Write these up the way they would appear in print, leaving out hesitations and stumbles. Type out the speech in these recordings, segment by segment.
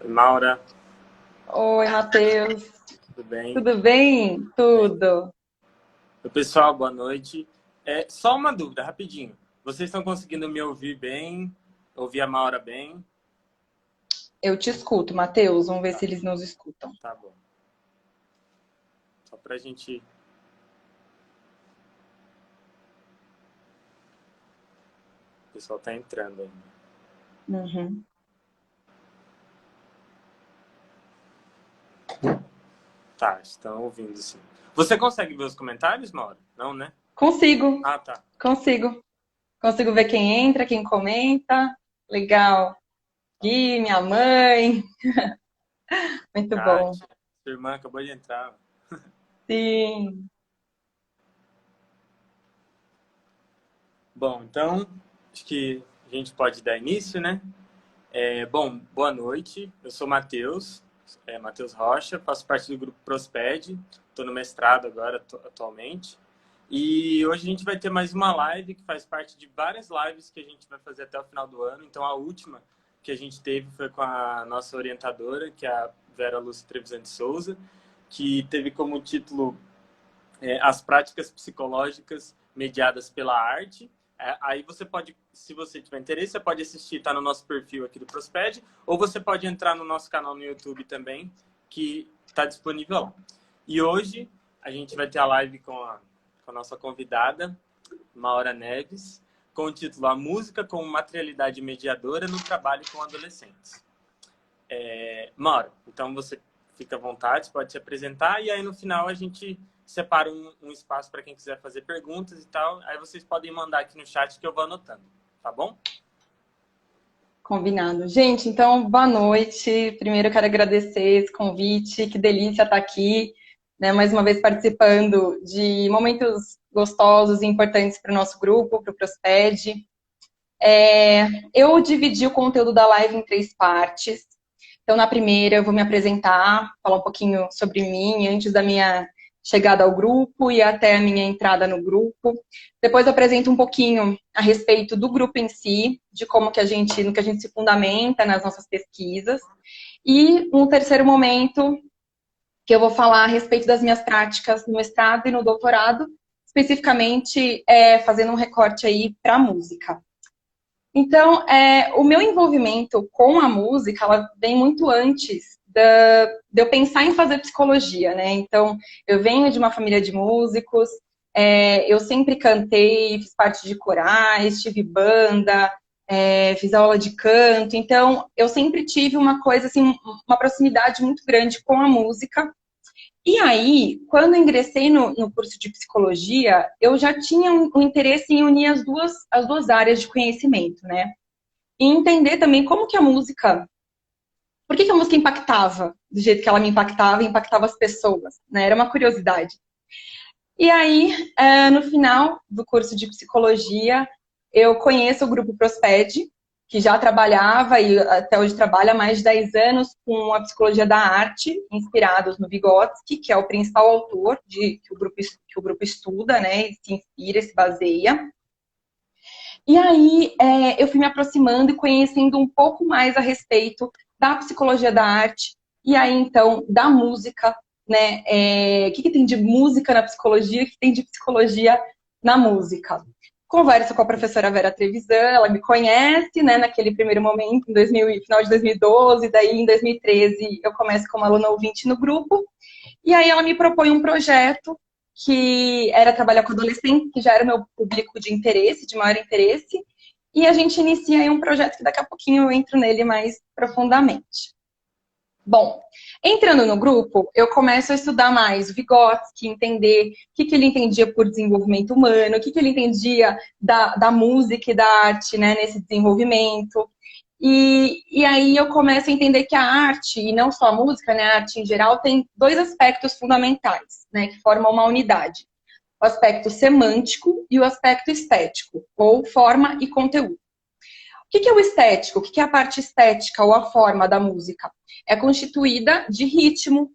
Oi, Maura, Oi, Matheus. tudo bem? Tudo bem? Bem. Tudo. Oi, pessoal, boa noite. Só uma dúvida, rapidinho. Vocês estão conseguindo me ouvir bem? Ouvir a Maura bem? Eu te escuto, Matheus. Vamos ver Tá, se eles nos escutam. tá bom. Só pra gente. O pessoal tá entrando ainda. Uhum. Tá, estão ouvindo sim. Você consegue ver os comentários, Maura? Não, né? Consigo, Ah, tá. consigo. Consigo ver quem entra, quem comenta. Legal. Tá. Gui, minha mãe. Muito bom. Kátia, sua irmã acabou de entrar. Sim. Bom, então, acho que a gente pode dar início, né? Bom, boa noite. Eu sou Matheus, Matheus Rocha, faço parte do grupo Prosped. Estou no mestrado agora, atualmente. E hoje a gente vai ter mais uma live que faz parte de várias lives que a gente vai fazer até o final do ano. Então, a última que a gente teve foi com a nossa orientadora, que é a Vera Lúcia Trevisan de Souza, que teve como título As Práticas Psicológicas Mediadas pela Arte. Aí você pode, se você tiver interesse, você pode assistir, tá no nosso perfil aqui do Prosped, ou você pode entrar no nosso canal no YouTube também, que está disponível lá. E hoje a gente vai ter a live com a nossa convidada, Maura Neves, com o título A Música como Materialidade Mediadora no Trabalho com Adolescentes. Maura, então você fica à vontade, pode se apresentar, e aí no final a gente separa um espaço para quem quiser fazer perguntas e tal. Aí vocês podem mandar aqui no chat que eu vou anotando, tá bom? Combinado. Gente, então, boa noite. Primeiro eu quero agradecer esse convite. Que delícia estar aqui, né, mais uma vez participando de momentos gostosos e importantes para o nosso grupo, para o Prosped. Eu dividi o conteúdo da live em três partes. Então, na primeira, eu vou me apresentar, falar um pouquinho sobre mim, antes da minha chegada ao grupo e até a minha entrada no grupo. Depois, eu apresento um pouquinho a respeito do grupo em si, de como que no que a gente se fundamenta nas nossas pesquisas. E um terceiro momento, que eu vou falar a respeito das minhas práticas no mestrado e no doutorado, especificamente fazendo um recorte aí para a música. Então, o meu envolvimento com a música, ela vem muito antes de eu pensar em fazer psicologia, né? Então, eu venho de uma família de músicos, eu sempre cantei, fiz parte de corais, tive banda, fiz aula de canto, então eu sempre tive uma coisa assim, uma proximidade muito grande com a música. E aí, quando eu ingressei no curso de psicologia, eu já tinha um interesse em unir as duas áreas de conhecimento, né? E entender também como que a música, por que a música impactava do jeito que ela me impactava e impactava as pessoas, né? Era uma curiosidade. E aí, no final do curso de psicologia, eu conheço o grupo Prosped, que já trabalhava e até hoje trabalha há mais de 10 anos com a psicologia da arte, inspirados no Vygotsky, que é o principal autor que o grupo estuda, né? E se inspira, se baseia. E aí eu fui me aproximando e conhecendo um pouco mais a respeito da psicologia da arte e aí então da música, né? O que tem de música na psicologia, o que tem de psicologia na música. Converso com a professora Vera Trevisan, ela me conhece, né, naquele primeiro momento, final de 2012, daí em 2013 eu começo como aluna ouvinte no grupo, e aí ela me propõe um projeto que era trabalhar com adolescentes, que já era o meu público de interesse, de maior interesse, e a gente inicia aí um projeto que daqui a pouquinho eu entro nele mais profundamente. Bom, entrando no grupo, eu começo a estudar mais o Vygotsky, entender o que ele entendia por desenvolvimento humano, o que ele entendia da música e da arte, né, nesse desenvolvimento. E aí eu começo a entender que a arte, e não só a música, né, a arte em geral, tem dois aspectos fundamentais, né, que formam uma unidade. O aspecto semântico e o aspecto estético, ou forma e conteúdo. O que é o estético? O que é a parte estética ou a forma da música? É constituída de ritmo,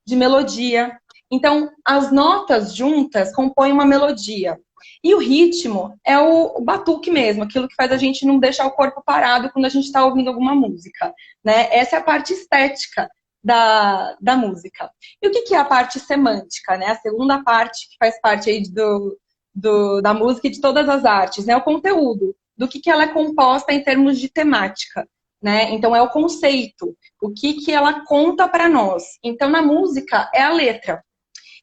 de melodia. Então, as notas juntas compõem uma melodia. E o ritmo é o batuque mesmo, aquilo que faz a gente não deixar o corpo parado quando a gente está ouvindo alguma música, né? Essa é a parte estética da música. E o que é a parte semântica, né? A segunda parte que faz parte aí da música e de todas as artes, né? O conteúdo, do que ela é composta em termos de temática, né? Então é o conceito, o que ela conta para nós. Então na música é a letra.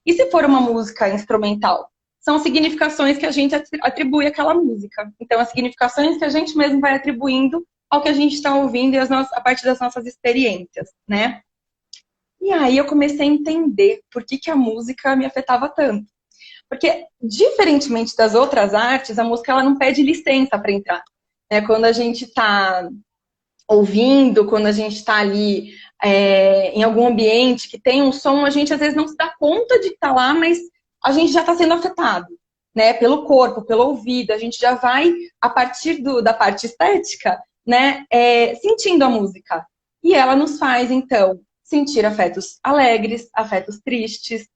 E se for uma música instrumental? São significações que a gente atribui àquela música. Então, as significações que a gente mesmo vai atribuindo ao que a gente está ouvindo e a partir das nossas experiências, né? E aí eu comecei a entender por que a música me afetava tanto. Porque, diferentemente das outras artes, a música ela não pede licença para entrar. Né? Quando a gente está ouvindo, quando a gente está ali em algum ambiente que tem um som, a gente às vezes não se dá conta de estar lá, mas a gente já está sendo afetado, né? Pelo corpo, pelo ouvido, a gente já vai, a partir da parte estética, né? Sentindo a música. E ela nos faz, então, sentir afetos alegres, afetos tristes,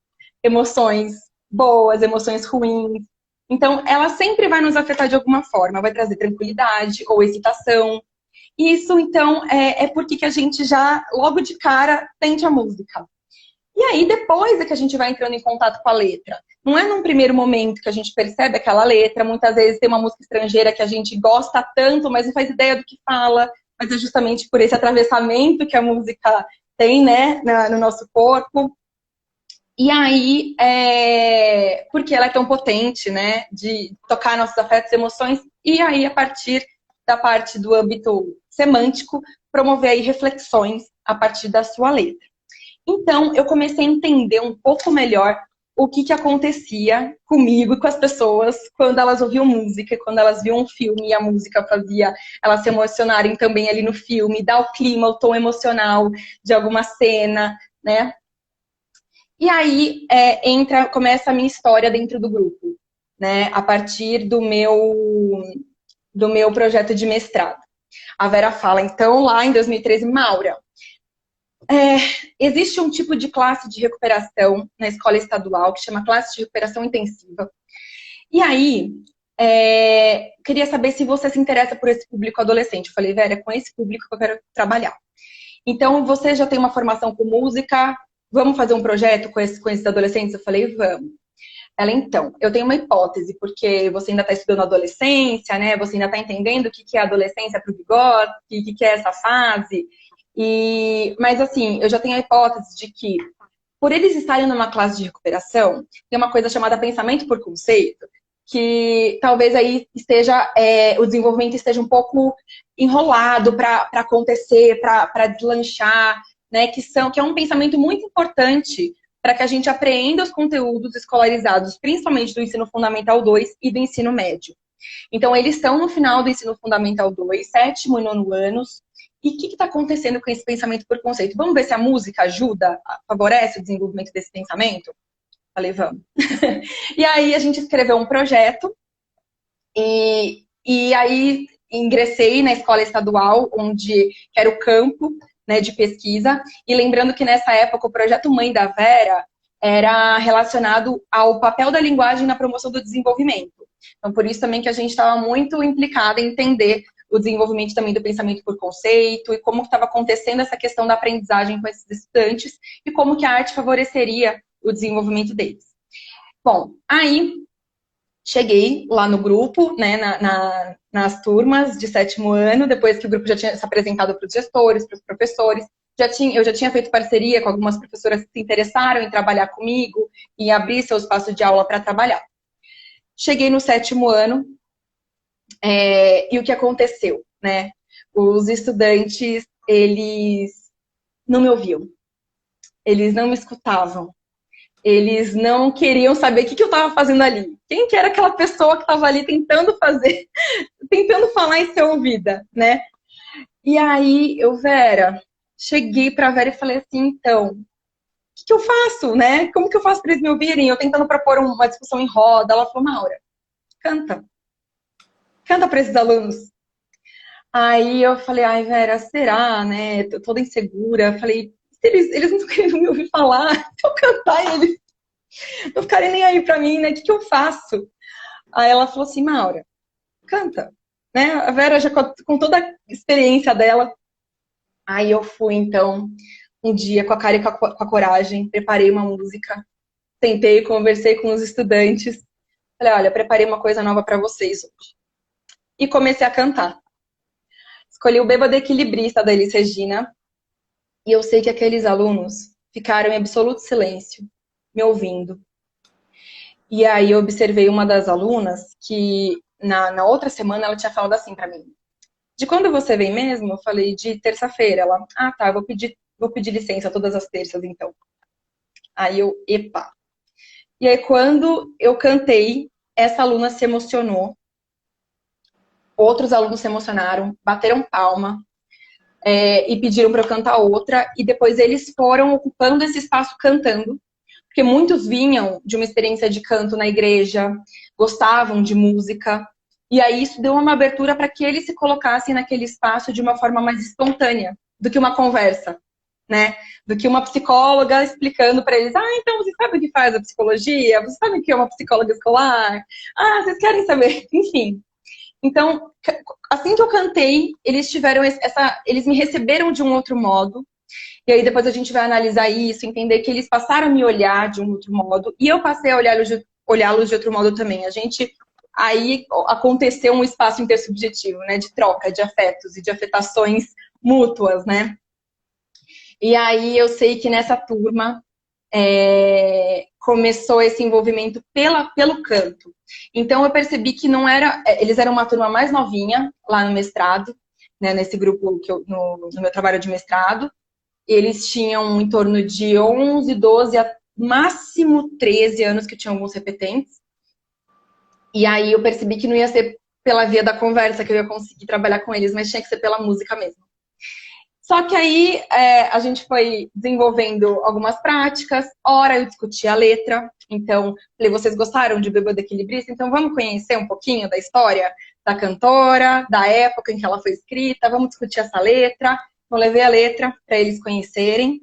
emoções boas, emoções ruins. Então, ela sempre vai nos afetar de alguma forma, vai trazer tranquilidade ou excitação. Isso, então, é porque que a gente já, logo de cara, sente a música. E aí, depois é que a gente vai entrando em contato com a letra. Não é num primeiro momento que a gente percebe aquela letra. Muitas vezes tem uma música estrangeira que a gente gosta tanto, mas não faz ideia do que fala. Mas é justamente por esse atravessamento que a música tem, né, no nosso corpo. E aí, porque ela é tão potente, né, de tocar nossos afetos e emoções. E aí, a partir da parte do âmbito semântico, promover aí reflexões a partir da sua letra. Então, eu comecei a entender um pouco melhor o que acontecia comigo e com as pessoas quando elas ouviam música, quando elas viam um filme e a música fazia elas se emocionarem também ali no filme, dar o clima, o tom emocional de alguma cena, né? E aí começa a minha história dentro do grupo, né? A partir do meu projeto de mestrado. A Vera fala, então, lá em 2013, Maura, existe um tipo de classe de recuperação na escola estadual que chama classe de recuperação intensiva. E aí, queria saber se você se interessa por esse público adolescente. Eu falei, Vera, é com esse público que eu quero trabalhar. Então, você já tem uma formação com música, vamos fazer um projeto com esses adolescentes? Eu falei, vamos. Ela, então, eu tenho uma hipótese, porque você ainda está estudando adolescência, né? Você ainda está entendendo o que é adolescência para o bigode, o que é essa fase. Mas, assim, eu já tenho a hipótese de que, por eles estarem numa classe de recuperação, tem uma coisa chamada pensamento por conceito, que talvez aí o desenvolvimento esteja um pouco enrolado para acontecer, para deslanchar, né? Que é um pensamento muito importante para que a gente apreenda os conteúdos escolarizados, principalmente do ensino fundamental 2 e do ensino médio. Então, eles estão no final do ensino fundamental 2, 7º e 9º anos. E o que está acontecendo com esse pensamento por conceito? Vamos ver se a música ajuda, favorece o desenvolvimento desse pensamento? Falei, vamos. E aí, a gente escreveu um projeto. E aí, ingressei na escola estadual, que era o campo, né, de pesquisa, e lembrando que nessa época o projeto Mãe da Vera era relacionado ao papel da linguagem na promoção do desenvolvimento. Então, por isso também que a gente estava muito implicada em entender o desenvolvimento também do pensamento por conceito e como estava acontecendo essa questão da aprendizagem com esses estudantes e como que a arte favoreceria o desenvolvimento deles. Bom, aí cheguei lá no grupo, né, nas turmas de 7º ano, depois que o grupo já tinha se apresentado para os gestores, para os professores. Eu já tinha feito parceria com algumas professoras que se interessaram em trabalhar comigo e abrir seu espaço de aula para trabalhar. Cheguei no 7º ano e o que aconteceu, né? Os estudantes, eles não me ouviam, eles não me escutavam. Eles não queriam saber o que eu estava fazendo ali. Quem que era aquela pessoa que estava ali tentando falar e ser ouvida, né? E aí, Vera, cheguei pra Vera e falei assim, então, o que eu faço, né? Como que eu faço para eles me ouvirem? Eu tentando propor uma discussão em roda. Ela falou, Maura, canta. Canta para esses alunos. Aí eu falei, ai, Vera, será, né? Tô toda insegura. Falei, eles não estão querendo me ouvir falar, se eu cantar eles não ficarem nem aí pra mim, né? O que eu faço? Aí ela falou assim, Maura, canta, né? A Vera já com toda a experiência dela. Aí eu fui, então, um dia com a cara e com a coragem, preparei uma música, tentei, conversei com os estudantes, falei, olha, preparei uma coisa nova para vocês hoje. E comecei a cantar. Escolhi o Bêbado Equilibrista da Elis Regina, e eu sei que aqueles alunos ficaram em absoluto silêncio, me ouvindo. E aí eu observei uma das alunas que na outra semana ela tinha falado assim para mim, de quando você vem mesmo? Eu falei, de terça-feira. Ela, tá, vou pedir licença todas as terças, então. Aí eu, epa. E aí, quando eu cantei, essa aluna se emocionou. Outros alunos se emocionaram, bateram palma e pediram para eu cantar outra. E depois eles foram ocupando esse espaço cantando. Porque muitos vinham de uma experiência de canto na igreja, gostavam de música. E aí isso deu uma abertura para que eles se colocassem naquele espaço de uma forma mais espontânea do que uma conversa, né? Do que uma psicóloga explicando para eles, então você sabe o que faz a psicologia? Você sabe o que é uma psicóloga escolar? Vocês querem saber? Enfim. Então, assim que eu cantei, eles tiveram eles me receberam de um outro modo. E aí depois a gente vai analisar isso, entender que eles passaram a me olhar de um outro modo e eu passei a olhá-los de outro modo também. Aí aconteceu um espaço intersubjetivo, né, de troca de afetos e de afetações mútuas, né? E aí eu sei que nessa turma começou esse envolvimento pelo canto. Então eu percebi que não era... Eles eram uma turma mais novinha lá no mestrado, né, nesse grupo no meu trabalho de mestrado. Eles tinham em torno de 11, 12, a máximo 13 anos, que tinham alguns repetentes. E aí eu percebi que não ia ser pela via da conversa que eu ia conseguir trabalhar com eles, mas tinha que ser pela música mesmo. Só que aí a gente foi desenvolvendo algumas práticas. Ora, eu discuti a letra. Então, falei, vocês gostaram de Bêbado Equilibrista? Então vamos conhecer um pouquinho da história da cantora, da época em que ela foi escrita, vamos discutir essa letra. Eu levei a letra para eles conhecerem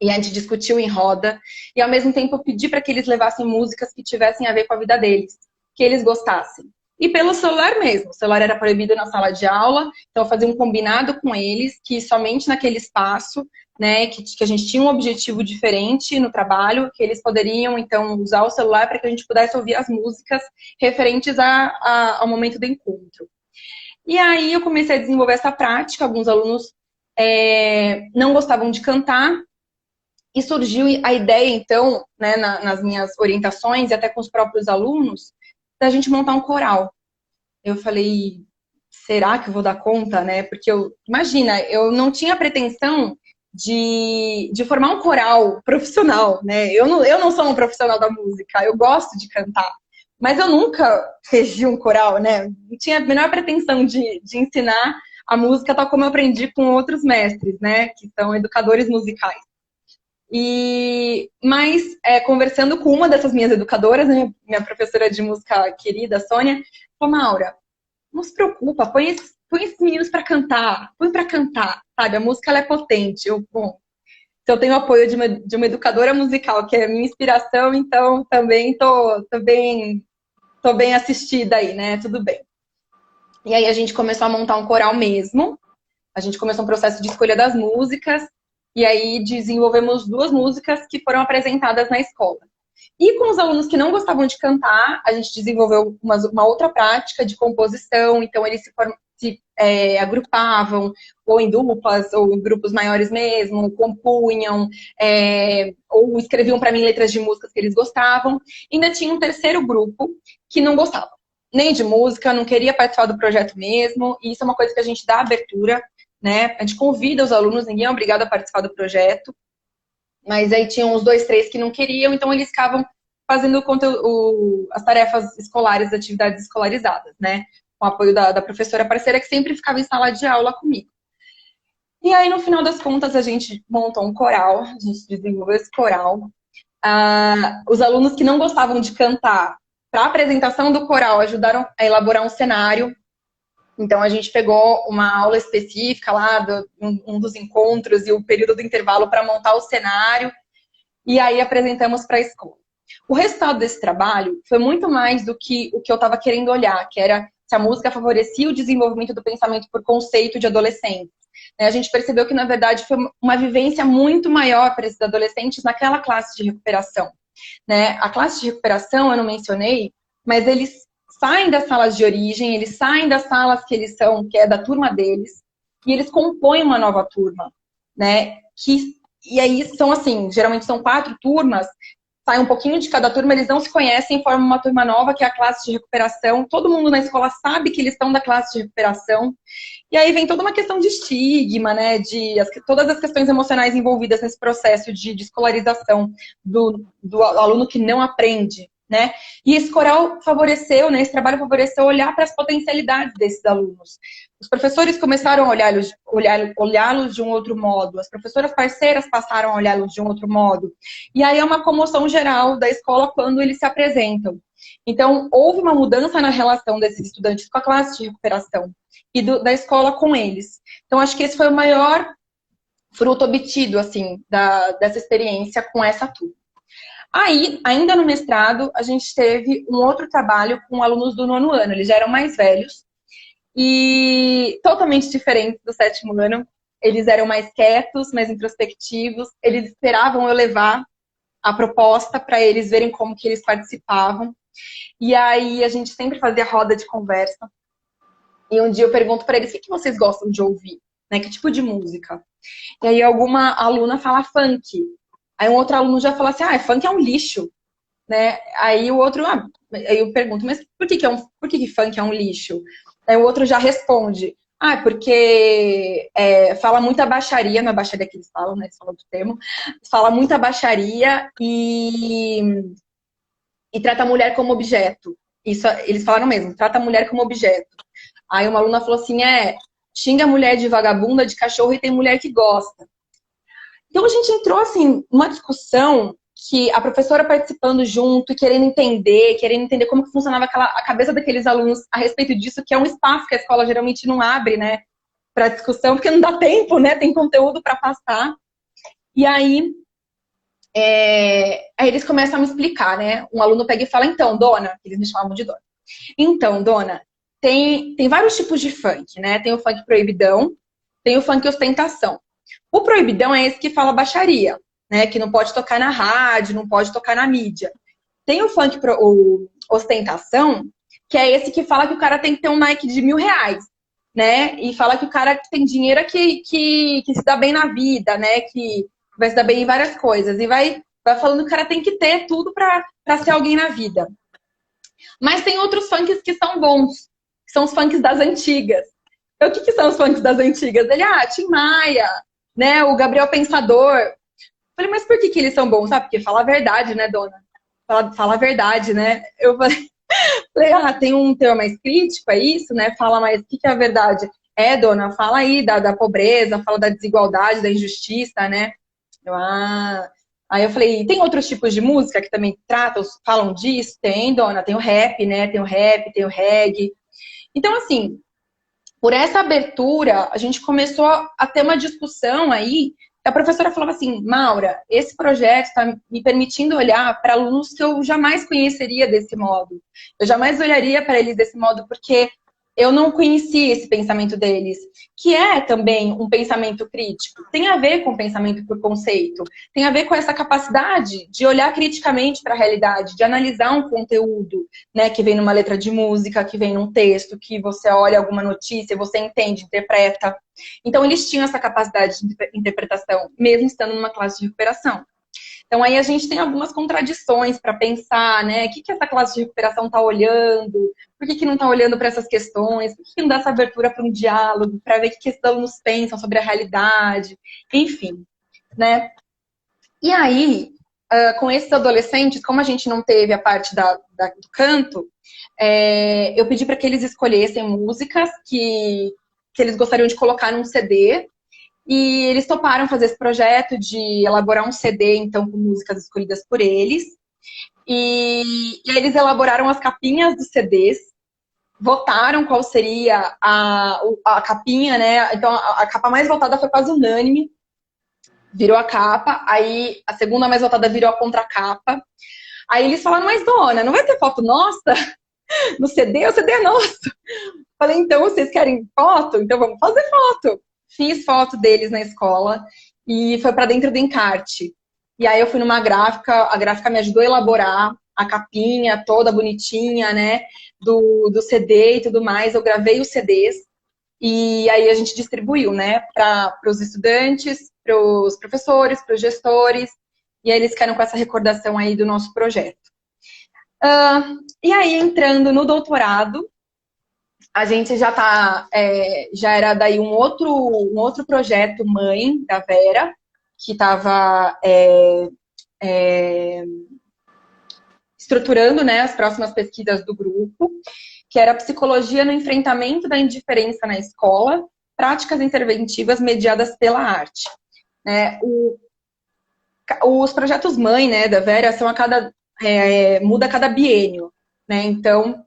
e a gente discutiu em roda. E ao mesmo tempo eu pedi para que eles levassem músicas que tivessem a ver com a vida deles, que eles gostassem. E pelo celular mesmo. O celular era proibido na sala de aula, então eu fazia um combinado com eles que somente naquele espaço, né, que a gente tinha um objetivo diferente no trabalho, que eles poderiam então usar o celular para que a gente pudesse ouvir as músicas referentes ao momento do encontro. E aí eu comecei a desenvolver essa prática, alguns alunos não gostavam de cantar, e surgiu a ideia, então, né, nas minhas orientações e até com os próprios alunos, da gente montar um coral. Eu falei, será que eu vou dar conta, né? Porque imagina, eu não tinha pretensão de formar um coral profissional, né? Eu não sou um profissional da música, eu gosto de cantar. Mas eu nunca regi um coral, né? Não tinha a menor pretensão de ensinar a música tal como eu aprendi com outros mestres, né? Que são educadores musicais. Mas, conversando com uma dessas minhas educadoras, né, minha professora de música querida, Sônia, falou, Maura, não se preocupa, põe esses meninos para cantar, põe para cantar, sabe? A música ela é potente. Bom, se eu tenho apoio de uma educadora musical, que é a minha inspiração, então também tô bem assistida aí, né? Tudo bem. E aí a gente começou a montar um coral mesmo. A gente começou um processo de escolha das músicas. E aí desenvolvemos 2 músicas que foram apresentadas na escola. E com os alunos que não gostavam de cantar, a gente desenvolveu uma outra prática de composição. Então eles se agrupavam, ou em duplas, ou em grupos maiores mesmo, compunham, ou escreviam para mim letras de músicas que eles gostavam. E ainda tinha um terceiro grupo que não gostava nem de música, não queria participar do projeto mesmo. E isso é uma coisa que a gente dá abertura, né? A gente convida os alunos, ninguém é obrigado a participar do projeto. Mas aí tinham uns 2, 3 que não queriam, então eles ficavam fazendo as tarefas escolares, as atividades escolarizadas, né? Com o apoio da professora parceira, que sempre ficava em sala de aula comigo. E aí, no final das contas, a gente montou um coral, a gente desenvolveu esse coral. Os alunos que não gostavam de cantar, para a apresentação do coral, ajudaram a elaborar um cenário. Então, a gente pegou uma aula específica lá, um dos encontros e o período do intervalo para montar o cenário. E aí, apresentamos para a escola. O resultado desse trabalho foi muito mais do que o que eu estava querendo olhar, que era se a música favorecia o desenvolvimento do pensamento por conceito de adolescentes. A gente percebeu que, na verdade, foi uma vivência muito maior para esses adolescentes naquela classe de recuperação. A classe de recuperação, eu não mencionei, mas eles saem das salas de origem, eles saem das salas que eles são, que é da turma deles, e eles compõem uma nova turma, e aí são assim, geralmente são 4 turmas, sai um pouquinho de cada turma, eles não se conhecem, formam uma turma nova, que é a classe de recuperação. Todo mundo na escola sabe que eles estão da classe de recuperação. E aí vem toda uma questão de estigma, todas as questões emocionais envolvidas nesse processo de escolarização do aluno que não aprende. E esse coral favoreceu, esse trabalho favoreceu olhar para as potencialidades desses alunos. Os professores começaram a olhá-los de um outro modo, as professoras parceiras passaram a olhá-los de um outro modo. E aí é uma comoção geral da escola quando eles se apresentam. Então, houve uma mudança na relação desses estudantes com a classe de recuperação e da escola com eles. Então, acho que esse foi o maior fruto obtido, assim, dessa experiência com essa turma. Aí, ainda no mestrado, a gente teve um outro trabalho com alunos do 9º ano. Eles já eram mais velhos e totalmente diferentes do 7º ano. Eles eram mais quietos, mais introspectivos. Eles esperavam eu levar a proposta para eles verem como que eles participavam. E aí, a gente sempre fazia roda de conversa. E um dia eu pergunto para eles, o que vocês gostam de ouvir? Que tipo de música? E aí, alguma aluna fala funk. Aí um outro aluno já fala assim, funk é um lixo, Aí o outro, aí eu pergunto, mas por que funk é um lixo? Aí o outro já responde, porque fala muita baixaria, não é baixaria que eles falam, eles falam do termo, fala muita baixaria e trata a mulher como objeto. Isso, eles falaram mesmo, trata a mulher como objeto. Aí uma aluna falou assim, xinga a mulher de vagabunda, de cachorro e tem mulher que gosta. Então, a gente entrou, assim, numa discussão que a professora participando junto, querendo entender como que funcionava a cabeça daqueles alunos a respeito disso, que é um espaço que a escola geralmente não abre, para discussão, porque não dá tempo, tem conteúdo para passar. E aí eles começam a me explicar, Um aluno pega e fala, então, dona, eles me chamavam de dona. Então, dona, tem vários tipos de funk, Tem o funk proibidão, tem o funk ostentação. O proibidão é esse que fala baixaria, que não pode tocar na rádio, não pode tocar na mídia. Tem o funk ostentação, que é esse que fala que o cara tem que ter um Nike de R$1.000, E fala que o cara tem dinheiro que se dá bem na vida, que vai se dar bem em várias coisas. E vai falando que o cara tem que ter tudo pra ser alguém na vida. Mas tem outros funks que são bons, que são os funks das antigas. Então, o que são os funks das antigas? Ele, Tim Maia, o Gabriel Pensador. Eu falei, mas por que eles são bons? Porque fala a verdade, dona? Fala a verdade, Eu falei, tem um termo mais crítico, é isso, Fala mais, o que é a verdade? Dona, fala aí da pobreza, fala da desigualdade, da injustiça, Aí eu falei, tem outros tipos de música que também falam disso? Tem, dona, tem o rap, Tem o rap, tem o reggae. Então, assim, por essa abertura, a gente começou a ter uma discussão aí. A professora falava assim, Maura, esse projeto está me permitindo olhar para alunos que eu jamais conheceria desse modo. Eu jamais olharia para eles desse modo, porque eu não conhecia esse pensamento deles, que é também um pensamento crítico. Tem a ver com pensamento por conceito, tem a ver com essa capacidade de olhar criticamente para a realidade, de analisar um conteúdo, que vem numa letra de música, que vem num texto, que você olha alguma notícia, você entende, interpreta. Então, eles tinham essa capacidade de interpretação, mesmo estando numa classe de recuperação. Então, aí a gente tem algumas contradições para pensar, O que essa classe de recuperação está olhando? Por que não está olhando para essas questões? Por que não dá essa abertura para um diálogo, para ver o que esses alunos pensam sobre a realidade? Enfim, E aí, com esses adolescentes, como a gente não teve a parte do canto, eu pedi para que eles escolhessem músicas que eles gostariam de colocar num CD. E eles toparam fazer esse projeto de elaborar um CD, então, com músicas escolhidas por eles. E eles elaboraram as capinhas dos CDs, votaram qual seria a capinha, Então, a capa mais votada foi quase unânime, virou a capa. Aí, a segunda mais votada virou a contracapa. Aí eles falaram, mas dona, não vai ter foto nossa no CD? O CD é nosso. Falei, então, vocês querem foto? Então vamos fazer foto. Fiz foto deles na escola e foi para dentro do encarte. E aí eu fui numa gráfica, a gráfica me ajudou a elaborar a capinha toda bonitinha, né, do CD e tudo mais. Eu gravei os CDs e aí a gente distribuiu, né, para os estudantes, para os professores, para os gestores, e aí eles ficaram com essa recordação aí do nosso projeto. E aí, entrando no doutorado, a gente já tá, já era daí um outro projeto mãe da Vera, que estava estruturando, né, as próximas pesquisas do grupo, que era psicologia no enfrentamento da indiferença na escola, práticas interventivas mediadas pela arte. Né? Os projetos mãe, né, da Vera são muda a cada biênio, né? Então,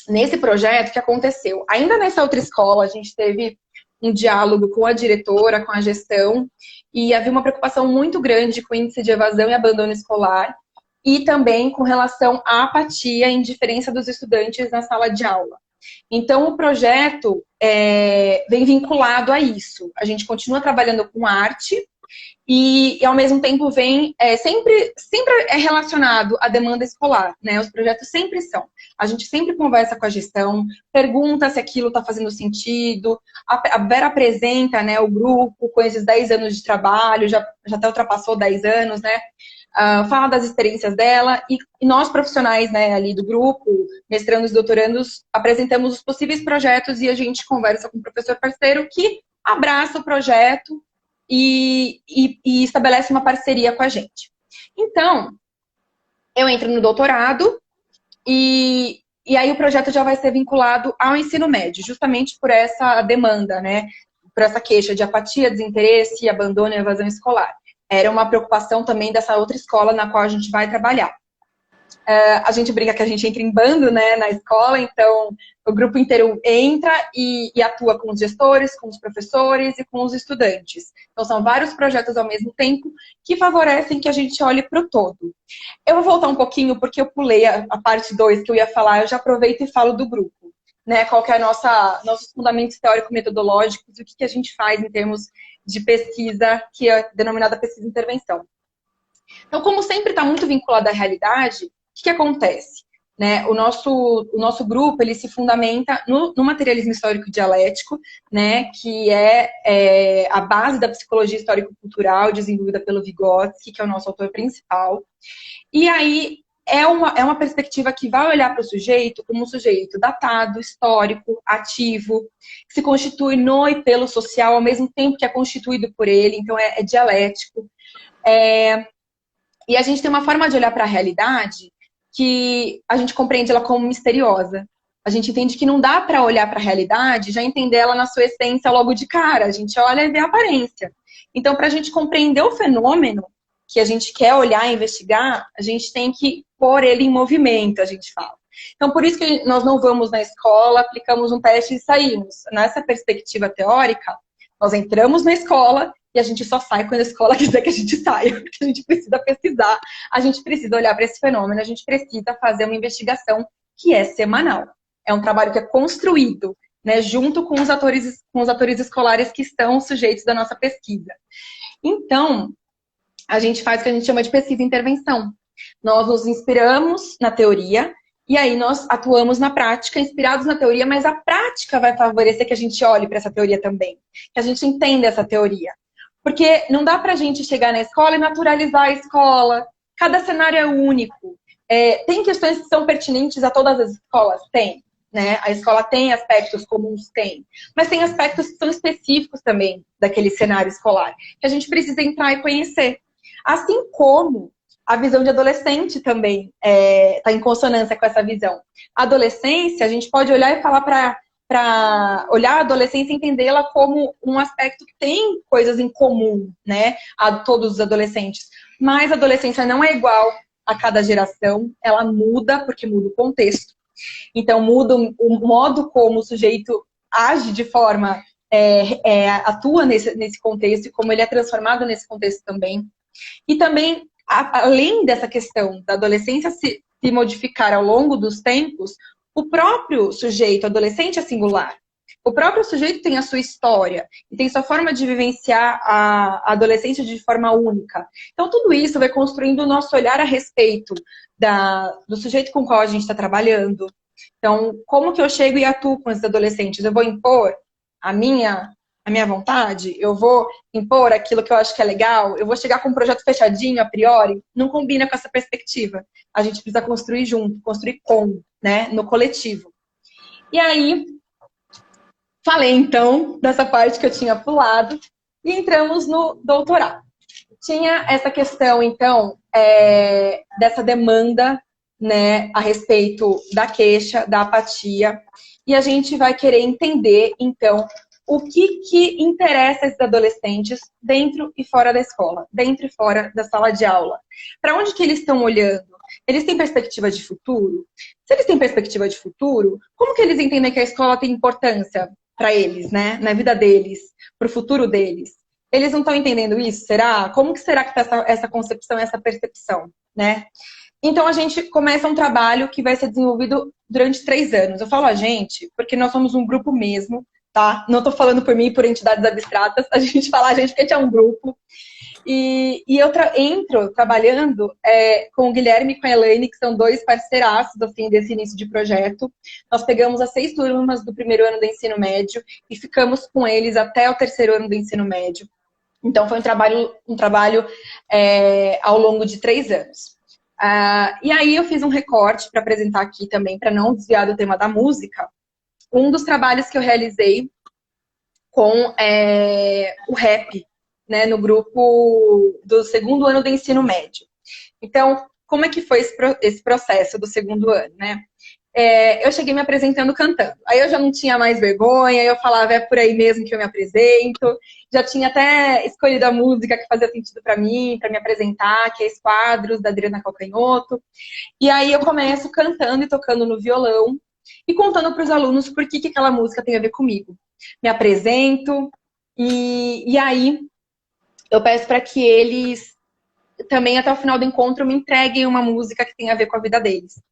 nesse projeto, o que aconteceu? Ainda nessa outra escola, a gente teve um diálogo com a diretora, com a gestão, e havia uma preocupação muito grande com o índice de evasão e abandono escolar, e também com relação à apatia e indiferença dos estudantes na sala de aula. Então, o projeto vem vinculado a isso. A gente continua trabalhando com arte, e ao mesmo tempo sempre é relacionado à demanda escolar, né? Os projetos sempre são. A gente sempre conversa com a gestão, pergunta se aquilo está fazendo sentido, a Vera apresenta, né, o grupo com esses 10 anos de trabalho, já até ultrapassou 10 anos, né? Fala das experiências dela, e nós profissionais, né, ali do grupo, mestrandos e doutorandos, apresentamos os possíveis projetos e a gente conversa com o professor parceiro que abraça o projeto e estabelece uma parceria com a gente. Então, eu entro no doutorado e aí o projeto já vai ser vinculado ao ensino médio, justamente por essa demanda, né? Por essa queixa de apatia, desinteresse, abandono e evasão escolar. Era uma preocupação também dessa outra escola na qual a gente vai trabalhar. A gente brinca que a gente entra em bando, né, na escola, então o grupo inteiro entra e atua com os gestores, com os professores e com os estudantes. Então são vários projetos ao mesmo tempo que favorecem que a gente olhe para o todo. Eu vou voltar um pouquinho porque eu pulei a parte 2 que eu ia falar, eu já aproveito e falo do grupo. Né, qual que é nossos fundamentos teórico-metodológicos, o que a gente faz em termos de pesquisa, que é denominada pesquisa e intervenção. Então, como sempre está muito vinculado à realidade, o que acontece? Né? O nosso grupo ele se fundamenta no materialismo histórico dialético, né? Que é a base da psicologia histórico-cultural desenvolvida pelo Vygotsky, que é o nosso autor principal. E aí é uma perspectiva que vai olhar para o sujeito como um sujeito datado, histórico, ativo, que se constitui no e pelo social ao mesmo tempo que é constituído por ele, então é dialético. E a gente tem uma forma de olhar para a realidade que a gente compreende ela como misteriosa. A gente entende que não dá para olhar para a realidade, já entender ela na sua essência logo de cara. A gente olha e vê a aparência. Então, para a gente compreender o fenômeno que a gente quer olhar e investigar, a gente tem que pôr ele em movimento, a gente fala. Então, por isso que nós não vamos na escola, aplicamos um teste e saímos. Nessa perspectiva teórica, nós entramos na escola e a gente só sai quando a escola quiser que a gente saia, porque a gente precisa pesquisar, a gente precisa olhar para esse fenômeno, a gente precisa fazer uma investigação que é semanal. É um trabalho que é construído, né, junto com os atores escolares que estão sujeitos da nossa pesquisa. Então, a gente faz o que a gente chama de pesquisa e intervenção. Nós nos inspiramos na teoria e aí nós atuamos na prática, inspirados na teoria, mas a prática vai favorecer que a gente olhe para essa teoria também, que a gente entenda essa teoria. Porque não dá pra gente chegar na escola e naturalizar a escola. Cada cenário é único. Tem questões que são pertinentes a todas as escolas? Tem. Né? A escola tem aspectos comuns? Tem. Mas tem aspectos que são específicos também daquele cenário escolar, que a gente precisa entrar e conhecer. Assim como a visão de adolescente também está em consonância com essa visão. A adolescência, a gente pode olhar e falar para olhar a adolescência e entendê-la como um aspecto que tem coisas em comum, né, a todos os adolescentes. Mas a adolescência não é igual a cada geração, ela muda porque muda o contexto. Então, muda o modo como o sujeito age de forma, atua nesse contexto e como ele é transformado nesse contexto também. E também além dessa questão da adolescência se modificar ao longo dos tempos, o próprio sujeito adolescente é singular. O próprio sujeito tem a sua história e tem sua forma de vivenciar a adolescência de forma única. Então, tudo isso vai construindo o nosso olhar a respeito do sujeito com o qual a gente está trabalhando. Então, como que eu chego e atuo com esses adolescentes? Eu vou impor a minha vontade? Eu vou impor aquilo que eu acho que é legal? Eu vou chegar com um projeto fechadinho, a priori? Não combina com essa perspectiva. A gente precisa construir junto, construir né, no coletivo. E aí, falei então dessa parte que eu tinha pulado e entramos no doutorado. Tinha essa questão, então, dessa demanda, né, a respeito da queixa, da apatia, e a gente vai querer entender, então, o que interessa esses adolescentes dentro e fora da escola, dentro e fora da sala de aula. Para onde que eles estão olhando? Eles têm perspectiva de futuro? Se eles têm perspectiva de futuro, como que eles entendem que a escola tem importância para eles, né, na vida deles, para o futuro deles? Eles não estão entendendo isso? Será? Como que será que está essa concepção, essa percepção, né? Então, a gente começa um trabalho que vai ser desenvolvido durante 3 anos. Eu falo a gente, porque nós somos um grupo mesmo, tá? Não estou falando por mim e por entidades abstratas. A gente fala a gente porque a gente é um grupo. E eu entro trabalhando com o Guilherme e com a Elaine, que são 2 parceiraços, assim, desse início de projeto. Nós pegamos as 6 turmas do primeiro ano do ensino médio e ficamos com eles até o 3º ano do ensino médio. Então, foi um trabalho ao longo de 3 anos. E aí eu fiz um recorte para apresentar aqui também, para não desviar do tema da música. Um dos trabalhos que eu realizei com o rap, né, no grupo do 2º ano do ensino médio. Então, como é que foi esse processo do 2º ano, né? Eu cheguei me apresentando cantando. Aí eu já não tinha mais vergonha, eu falava, é por aí mesmo que eu me apresento. Já tinha até escolhido a música que fazia sentido para mim, para me apresentar, que é Esquadros, da Adriana Calcanhoto. E aí eu começo cantando e tocando no violão e contando para os alunos por que aquela música tem a ver comigo. Me apresento e aí eu peço para que eles também, até o final do encontro, me entreguem uma música que tem a ver com a vida deles.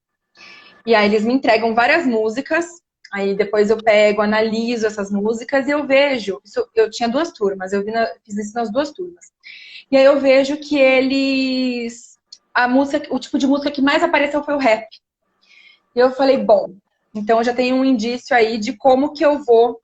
E aí eles me entregam várias músicas, aí depois eu pego, analiso essas músicas e eu vejo, eu tinha 2 turmas, fiz isso nas 2 turmas. E aí eu vejo que o tipo de música que mais apareceu foi o rap. E eu falei, bom, então eu já tenho um indício aí de como que eu vou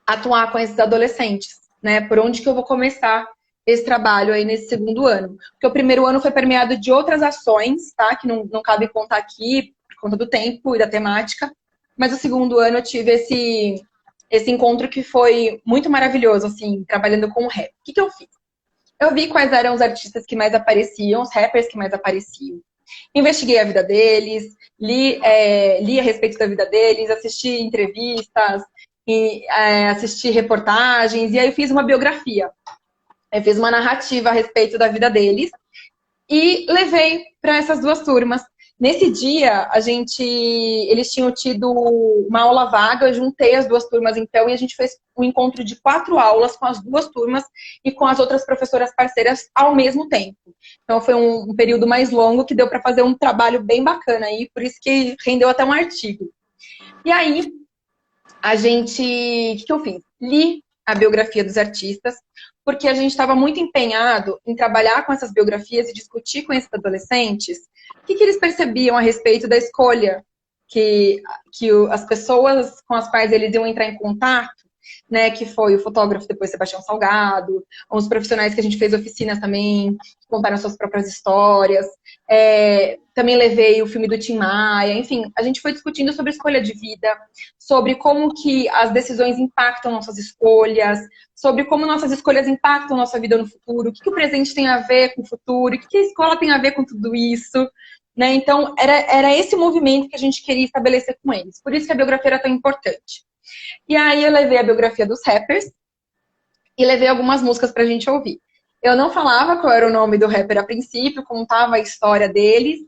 atuar com esses adolescentes, né? Por onde que eu vou começar esse trabalho aí nesse 2º ano. Porque o 1º ano foi permeado de outras ações, tá? Que não cabe contar aqui, por conta do tempo e da temática. Mas o 2º ano eu tive esse encontro que foi muito maravilhoso, assim, trabalhando com o rap. O que eu fiz? Eu vi quais eram os artistas que mais apareciam, os rappers que mais apareciam. Investiguei a vida deles, li a respeito da vida deles, assisti entrevistas, assisti reportagens, e aí eu fiz uma biografia. Eu fiz uma narrativa a respeito da vida deles e levei para essas 2 turmas. Nesse dia, eles tinham tido uma aula vaga, eu juntei as 2 turmas então e a gente fez um encontro de 4 aulas com as 2 turmas e com as outras professoras parceiras ao mesmo tempo. Então foi um período mais longo que deu para fazer um trabalho bem bacana aí, por isso que rendeu até um artigo. E aí, o que eu fiz? Li a biografia dos artistas, porque a gente estava muito empenhado em trabalhar com essas biografias e discutir com esses adolescentes o que eles percebiam a respeito da escolha que as pessoas com as quais eles iam entrar em contato, né, que foi o fotógrafo, depois Sebastião Salgado, os profissionais que a gente fez oficinas também, que contaram suas próprias histórias. Também levei o filme do Tim Maia, enfim, a gente foi discutindo sobre escolha de vida, sobre como que as decisões impactam nossas escolhas, sobre como nossas escolhas impactam nossa vida no futuro, o que o presente tem a ver com o futuro, o que a escola tem a ver com tudo isso, né? Então, era esse movimento que a gente queria estabelecer com eles. Por isso que a biografia era tão importante. E aí eu levei a biografia dos rappers e levei algumas músicas pra gente ouvir. Eu não falava qual era o nome do rapper a princípio, contava a história deles.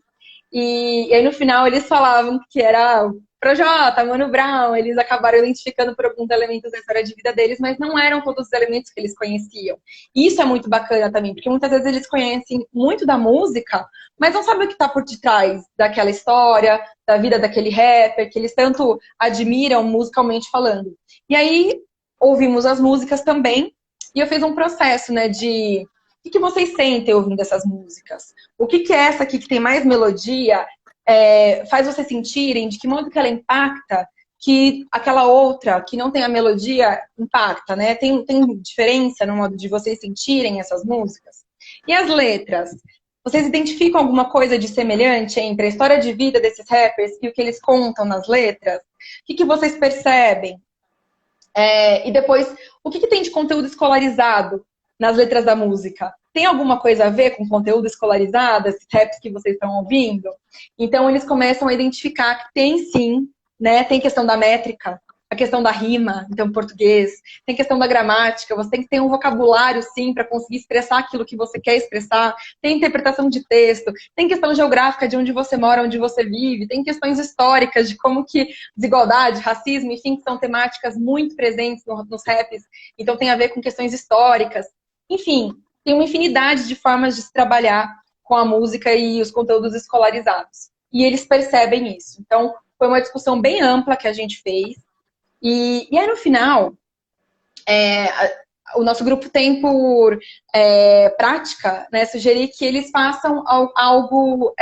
E aí no final eles falavam que era Projota, Mano Brown, eles acabaram identificando por alguns elementos da história de vida deles, mas não eram todos os elementos que eles conheciam. E isso é muito bacana também, porque muitas vezes eles conhecem muito da música, mas não sabem o que está por detrás daquela história, da vida daquele rapper, que eles tanto admiram musicalmente falando. E aí, ouvimos as músicas também, e eu fiz um processo, né, de o que vocês sentem ouvindo essas músicas? O que é essa aqui que tem mais melodia faz vocês sentirem de que modo que ela impacta que aquela outra que não tem a melodia impacta, né? Tem diferença no modo de vocês sentirem essas músicas? E as letras? Vocês identificam alguma coisa de semelhante entre a história de vida desses rappers e o que eles contam nas letras? O que vocês percebem? E depois, o que tem de conteúdo escolarizado nas letras da música? Tem alguma coisa a ver com conteúdo escolarizado, esses raps que vocês estão ouvindo? Então, eles começam a identificar que tem sim, né? Tem questão da métrica, a questão da rima, então, português. Tem questão da gramática, você tem que ter um vocabulário, sim, para conseguir expressar aquilo que você quer expressar. Tem interpretação de texto, tem questão geográfica de onde você mora, onde você vive. Tem questões históricas de como que desigualdade, racismo, enfim, que são temáticas muito presentes nos raps. Então, tem a ver com questões históricas. Enfim, tem uma infinidade de formas de se trabalhar com a música e os conteúdos escolarizados. E eles percebem isso. Então, foi uma discussão bem ampla que a gente fez. E aí, no final, o nosso grupo tem por prática, né, sugerir que eles façam algo,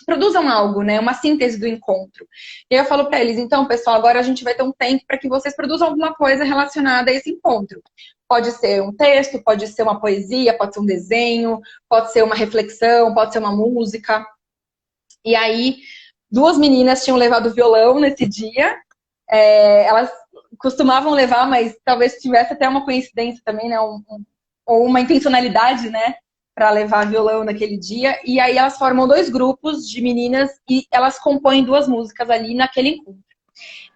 produzam algo, né, uma síntese do encontro. E aí eu falo para eles, então, pessoal, agora a gente vai ter um tempo para que vocês produzam alguma coisa relacionada a esse encontro. Pode ser um texto, pode ser uma poesia, pode ser um desenho, pode ser uma reflexão, pode ser uma música. E aí, 2 meninas tinham levado violão nesse dia. Elas costumavam levar, mas talvez tivesse até uma coincidência também, né? Ou uma intencionalidade, né? Para levar violão naquele dia. E aí elas formam 2 grupos de meninas e elas compõem 2 músicas ali naquele encontro.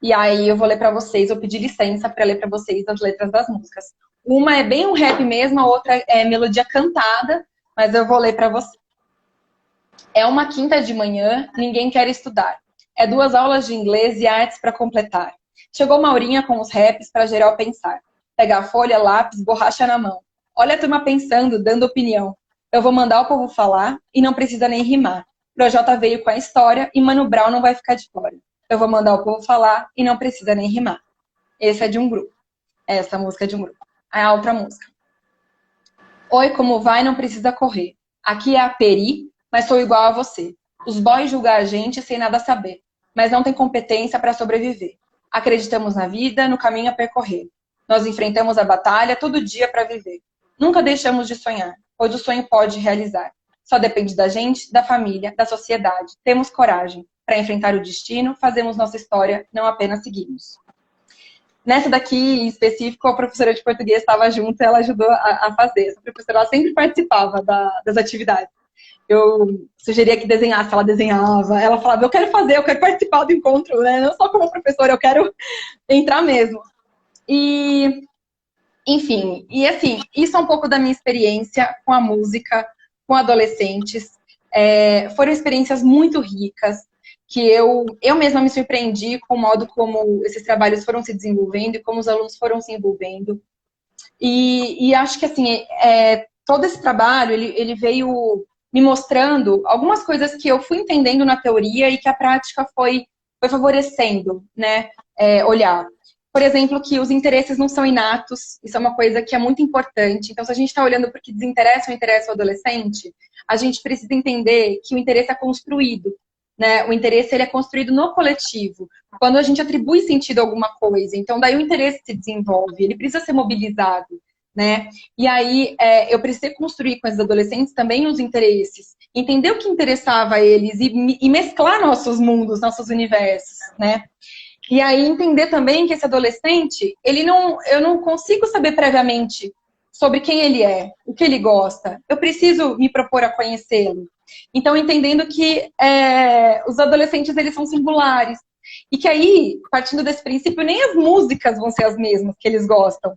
E aí eu vou ler para vocês, eu pedi licença para ler para vocês as letras das músicas. Uma é bem um rap mesmo, a outra é melodia cantada, mas eu vou ler para vocês. É uma quinta de manhã, ninguém quer estudar. É 2 aulas de inglês e artes para completar. Chegou Maurinha com os raps para geral pensar. Pega a folha, lápis, borracha na mão. Olha a turma pensando, dando opinião. Eu vou mandar o povo falar e não precisa nem rimar. Projota veio com a história e Mano Brown não vai ficar de fora. Eu vou mandar o povo falar e não precisa nem rimar. Esse é de um grupo. Essa música é de um grupo. A outra música. Oi, como vai? Não precisa correr. Aqui é a Peri, mas sou igual a você. Os boys julgam a gente sem nada saber, mas não tem competência para sobreviver. Acreditamos na vida, no caminho a percorrer. Nós enfrentamos a batalha todo dia para viver. Nunca deixamos de sonhar, pois o sonho pode realizar. Só depende da gente, da família, da sociedade. Temos coragem. Para enfrentar o destino, fazemos nossa história, não apenas seguimos. Nessa daqui, em específico, a professora de português estava junto e ela ajudou a fazer. Essa professora ela sempre participava das atividades. Eu sugeria que desenhasse, ela desenhava. Ela falava, eu quero fazer, eu quero participar do encontro, né? Não só como professora, eu quero entrar mesmo. E, enfim, e assim, isso é um pouco da minha experiência com a música, com adolescentes. Foram experiências muito ricas, que eu mesma me surpreendi com o modo como esses trabalhos foram se desenvolvendo e como os alunos foram se envolvendo. E acho que, assim, todo esse trabalho, ele veio me mostrando algumas coisas que eu fui entendendo na teoria e que a prática foi favorecendo, né, olhar. Por exemplo, que os interesses não são inatos, isso é uma coisa que é muito importante. Então, se a gente está olhando para o que desinteressa ou interessa o adolescente, a gente precisa entender que o interesse é construído, né? O interesse ele é construído no coletivo, quando a gente atribui sentido a alguma coisa. Então, daí o interesse se desenvolve, ele precisa ser mobilizado, né? E aí, eu precisei construir com esses adolescentes também os interesses, entender o que interessava a eles e mesclar nossos mundos, nossos universos, né? E aí entender também que esse adolescente, eu não consigo saber previamente sobre quem ele é, o que ele gosta. Eu preciso me propor a conhecê-lo. Então, entendendo que os adolescentes, eles são singulares. E que aí, partindo desse princípio, nem as músicas vão ser as mesmas que eles gostam.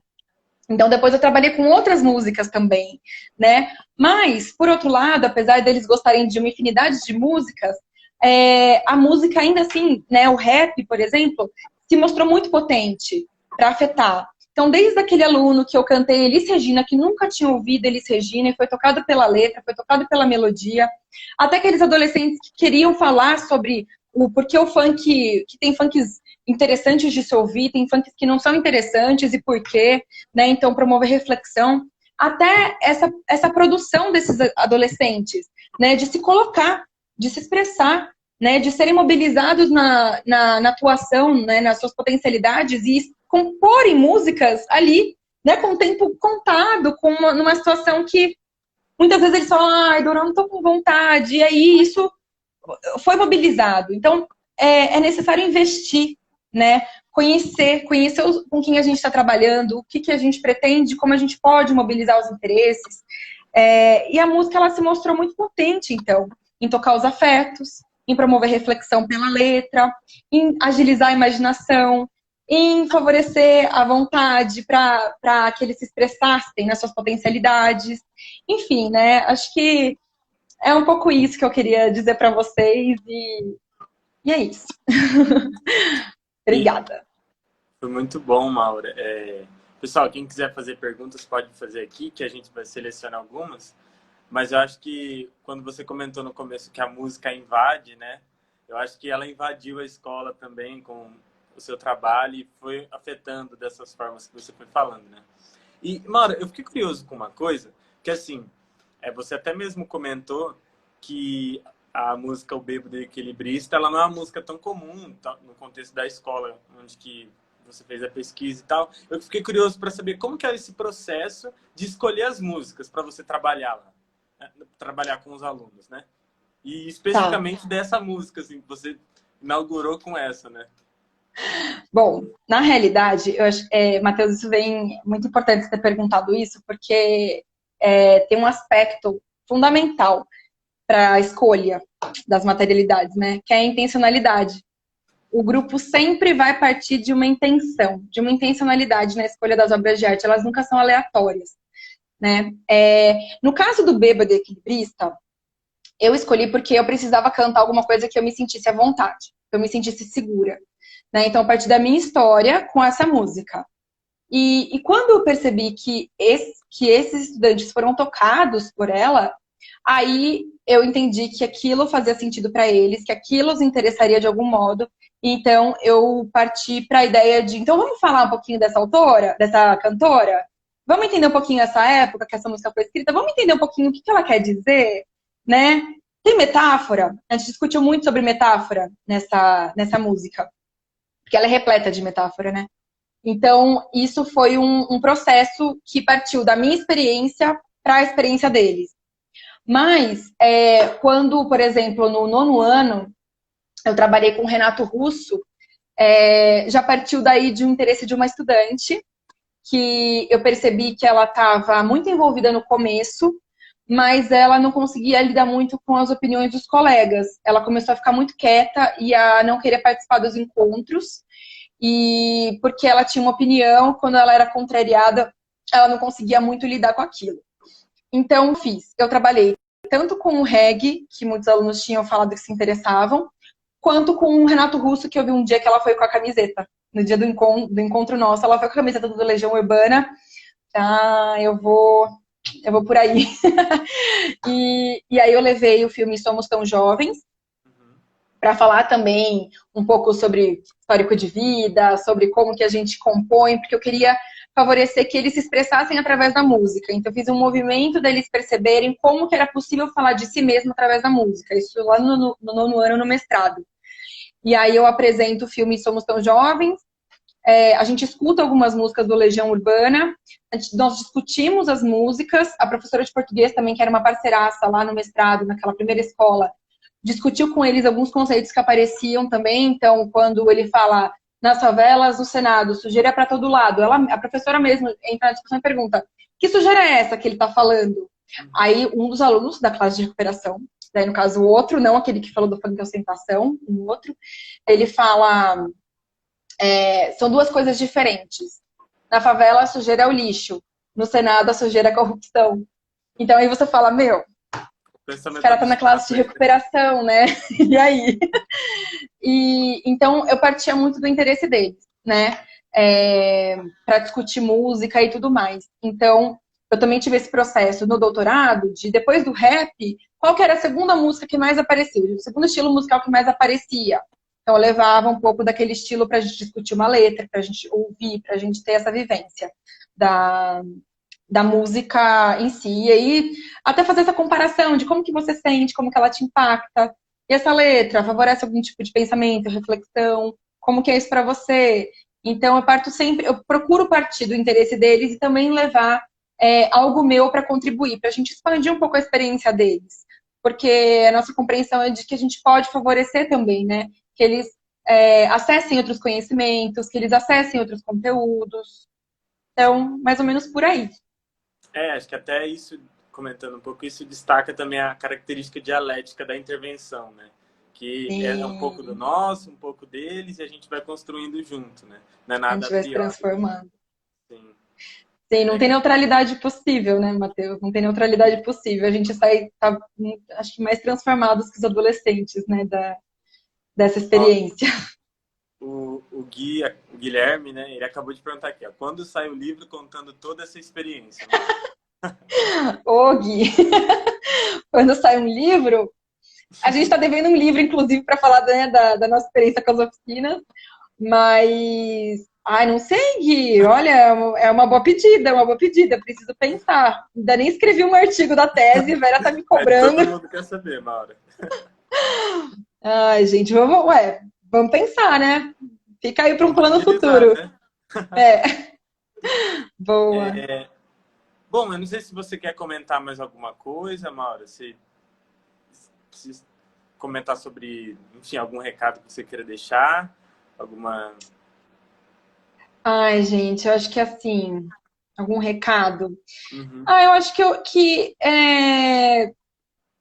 Então, depois eu trabalhei com outras músicas também, né? Mas, por outro lado, apesar deles gostarem de uma infinidade de músicas, a música ainda assim, né, o rap, por exemplo, se mostrou muito potente para afetar. Então, desde aquele aluno que eu cantei Elis Regina, que nunca tinha ouvido Elis Regina, e foi tocado pela letra, foi tocado pela melodia, até aqueles adolescentes que queriam falar sobre o porquê o funk, que tem funks interessantes de se ouvir, tem funks que não são interessantes e por quê, né? Então, promover reflexão. Até essa produção desses adolescentes, né? De se colocar, de se expressar, né? De serem mobilizados na atuação, né? Nas suas potencialidades e comporem músicas ali, né? Com o tempo contado, numa situação que muitas vezes eles falam, ai, Dora, eu não tô com vontade. E aí isso foi mobilizado. Então, é necessário investir, né? Conhecer com quem a gente está trabalhando, o que a gente pretende, como a gente pode mobilizar os interesses. E a música, ela se mostrou muito potente, então, em tocar os afetos, em promover reflexão pela letra, em agilizar a imaginação, em favorecer a vontade para que eles se expressassem nas suas potencialidades. Enfim, né? Acho que é um pouco isso que eu queria dizer para vocês e é isso. E Obrigada. foi muito bom, Maura. Pessoal, quem quiser fazer perguntas pode fazer aqui, que a gente vai selecionar algumas. Mas eu acho que quando você comentou no começo que a música invade, né? Eu acho que ela invadiu a escola também com o seu trabalho e foi afetando dessas formas que você foi falando, né? E, Maura, eu fiquei curioso com uma coisa, que assim, você até mesmo comentou que a música O Bêbado Equilibrista, ela não é uma música tão comum no contexto da escola, onde que você fez a pesquisa e tal. Eu fiquei curioso para saber como que é esse processo de escolher as músicas para você trabalhar lá, né? Trabalhar com os alunos, né? E Tá. especificamente dessa música, assim, que você inaugurou com essa, né? Bom, na realidade, eu acho, Matheus, isso vem muito importante você ter perguntado isso, porque tem um aspecto fundamental para a escolha das materialidades, né? Que é a intencionalidade. O grupo sempre vai partir de uma intenção, de uma intencionalidade na escolha das obras de arte. Elas nunca são aleatórias, né? No caso do Bêbado Equilibrista, eu escolhi porque eu precisava cantar alguma coisa que eu me sentisse à vontade, que eu me sentisse segura, né? Então, a partir da minha história com essa música. E quando eu percebi que esses estudantes foram tocados por ela, aí eu entendi que aquilo fazia sentido para eles, que aquilo os interessaria de algum modo. Então eu parti para a ideia de, então vamos falar um pouquinho dessa autora, dessa cantora? Vamos entender um pouquinho essa época que essa música foi escrita? Vamos entender um pouquinho o que ela quer dizer, né? Tem metáfora? A gente discutiu muito sobre metáfora nessa música, porque ela é repleta de metáfora, né? Então, isso foi um processo que partiu da minha experiência para a experiência deles. Mas, quando, por exemplo, no nono ano, eu trabalhei com o Renato Russo, já partiu daí de um interesse de uma estudante, que eu percebi que ela estava muito envolvida no começo, mas ela não conseguia lidar muito com as opiniões dos colegas. Ela começou a ficar muito quieta e a não querer participar dos encontros, e porque ela tinha uma opinião, quando ela era contrariada, ela não conseguia muito lidar com aquilo. Então, eu trabalhei tanto com o reggae, que muitos alunos tinham falado que se interessavam, quanto com o Renato Russo, que eu vi um dia que ela foi com a camiseta. No dia do encontro nosso, ela foi com a camiseta do Legião Urbana. Eu vou por aí. E aí eu levei o filme Somos Tão Jovens, para falar também um pouco sobre histórico de vida, sobre como que a gente compõe, porque eu queria favorecer que eles se expressassem através da música. Então, eu fiz um movimento deles perceberem como que era possível falar de si mesmo através da música. Isso lá no nono ano, no mestrado. E aí eu apresento o filme Somos Tão Jovens, a gente escuta algumas músicas do Legião Urbana, nós discutimos as músicas, a professora de português também, que era uma parceiraça lá no mestrado, naquela primeira escola, discutiu com eles alguns conceitos que apareciam também. Então, quando ele fala nas favelas, no Senado, sujeira é para todo lado, a professora mesmo entra na discussão e pergunta: que sujeira é essa que ele está falando? Aí, um dos alunos da classe de recuperação, daí no caso o outro, não aquele que falou do funk de ostentação, um outro, ele fala: são duas coisas diferentes. Na favela, a sujeira é o lixo. No Senado, a sujeira é a corrupção. Então, aí você fala, meu, Os caras estão na classe de recuperação, né? E aí? Então, eu partia muito do interesse deles, né? Para discutir música e tudo mais. Então, eu também tive esse processo no doutorado de, depois do rap, qual que era a segunda música que mais aparecia? O segundo estilo musical que mais aparecia. Então, eu levava um pouco daquele estilo para a gente discutir uma letra, para a gente ouvir, para a gente ter essa vivência da música em si. E aí, até fazer essa comparação de como que você sente, como que ela te impacta. E essa letra favorece algum tipo de pensamento, reflexão? Como que é isso para você? Então, eu procuro partir do interesse deles e também levar algo meu para contribuir, para a gente expandir um pouco a experiência deles. Porque a nossa compreensão é de que a gente pode favorecer também, né? Que eles acessem outros conhecimentos, que eles acessem outros conteúdos. Então, mais ou menos por aí. Acho que até isso, comentando um pouco, isso destaca também a característica dialética da intervenção, né? Que é um pouco do nosso, um pouco deles, e a gente vai construindo junto, né? Não é nada a gente vai se transformando. Sim. Sim, não tem neutralidade possível, né, Matheus? Não tem neutralidade possível. A gente acho que mais transformados que os adolescentes, né, dessa experiência. O Guilherme, né, ele acabou de perguntar aqui, ó, quando sai o livro contando toda essa experiência? Ô, Gui, quando sai um livro, a gente está devendo um livro, inclusive, para falar, né, da nossa experiência com as oficinas, mas... Ai, não sei, Gui. Olha, é uma boa pedida. Preciso pensar. Ainda nem escrevi um artigo da tese, a Vera tá me cobrando. Todo mundo quer saber, Maura. Ai, gente, vamos pensar, né? Fica aí para um plano futuro. Né? Boa. Bom, eu não sei se você quer comentar mais alguma coisa, Maura. Se comentar sobre, enfim, algum recado que você queira deixar, alguma... Ai, gente, eu acho que assim, algum recado. Uhum. Eu acho que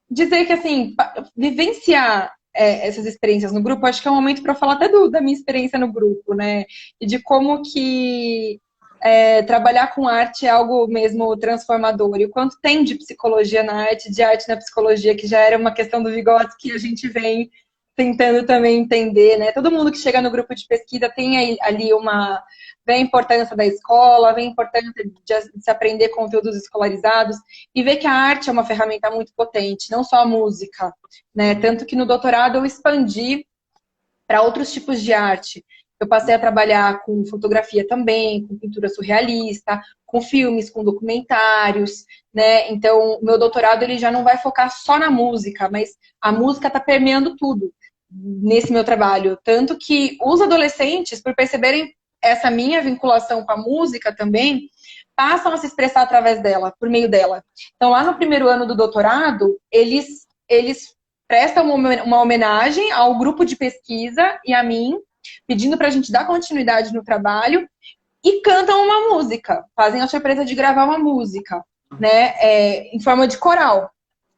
dizer que assim, vivenciar essas experiências no grupo, acho que é um momento para falar até da minha experiência no grupo, né? E de como que trabalhar com arte é algo mesmo transformador. E o quanto tem de psicologia na arte, de arte na psicologia, que já era uma questão do Vygotsky que a gente vem tentando também entender, né? Todo mundo que chega no grupo de pesquisa tem ali vê a importância da escola, vê a importância de se aprender conteúdos escolarizados e vê que a arte é uma ferramenta muito potente, não só a música, né? Tanto que no doutorado eu expandi para outros tipos de arte. Eu passei a trabalhar com fotografia também, com pintura surrealista, com filmes, com documentários, né? Então, o meu doutorado ele já não vai focar só na música, mas a música está permeando tudo nesse meu trabalho. Tanto que os adolescentes, por perceberem essa minha vinculação com a música também, passam a se expressar através dela, por meio dela. Então, lá no primeiro ano do doutorado, eles prestam uma homenagem ao grupo de pesquisa e a mim, pedindo para a gente dar continuidade no trabalho, e cantam uma música, fazem a surpresa de gravar uma música, né, em forma de coral.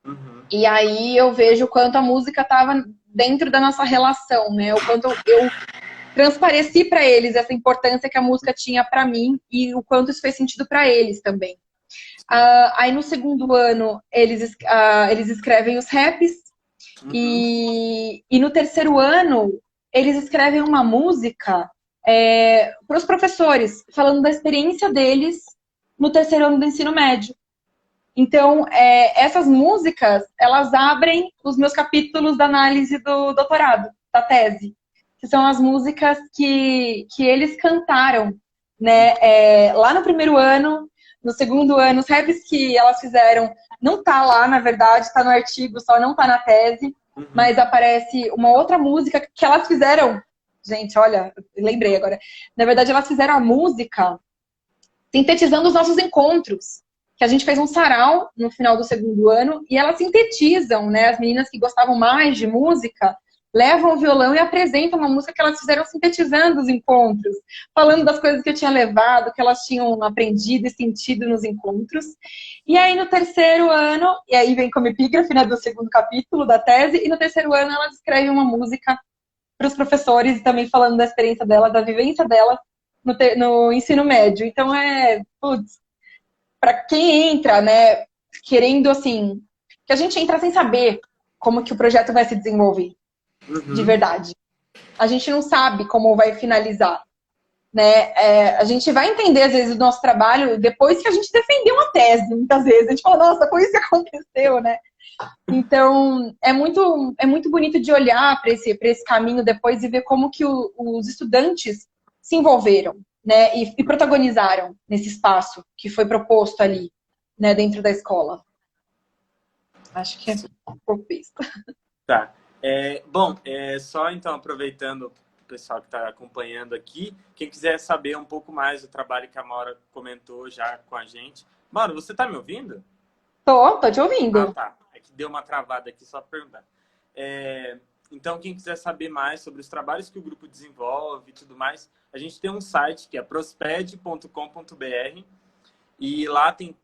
Uhum. E aí eu vejo o quanto a música estava dentro da nossa relação, né, o quanto eu transpareci para eles essa importância que a música tinha para mim e o quanto isso fez sentido para eles também. Aí no segundo ano eles escrevem os raps, uhum. e no terceiro ano eles escrevem uma música para os professores, falando da experiência deles no terceiro ano do ensino médio. Então, essas músicas, elas abrem os meus capítulos da análise do doutorado, da tese, que são as músicas que eles cantaram, né? Lá no primeiro ano, no segundo ano, os raps que elas fizeram, não tá lá, na verdade, tá no artigo, só não tá na tese, mas aparece uma outra música que elas fizeram. Gente, olha, lembrei agora. Na verdade, elas fizeram a música sintetizando os nossos encontros, que a gente fez um sarau no final do segundo ano, e elas sintetizam, né? As meninas que gostavam mais de música levam o violão e apresentam uma música que elas fizeram sintetizando os encontros, falando das coisas que eu tinha levado, que elas tinham aprendido e sentido nos encontros. E aí no terceiro ano, e aí vem como epígrafe, né, do segundo capítulo da tese, e no terceiro ano elas escrevem uma música para os professores, e também falando da experiência delas, da vivência delas no ensino médio. Então para quem entra, né, querendo assim que a gente entra sem saber como que o projeto vai se desenvolver, de verdade. A gente não sabe como vai finalizar, né? A gente vai entender, às vezes, o nosso trabalho depois que a gente defendeu uma tese, muitas vezes. A gente fala, nossa, foi isso que aconteceu, né? Então, é muito bonito de olhar para esse caminho depois e ver como que os estudantes se envolveram, né? E protagonizaram nesse espaço que foi proposto ali, né, dentro da escola. Acho que é um pouco isso. Tá. Bom, só então aproveitando o pessoal que está acompanhando aqui, quem quiser saber um pouco mais do trabalho que a Maura comentou já com a gente. Maura, você está me ouvindo? Tô te Ah, ouvindo. tá. É que deu uma travada aqui só para perguntar. Então, quem quiser saber mais sobre os trabalhos que o grupo desenvolve e tudo mais, a gente tem um site que é prosped.com.br e lá tem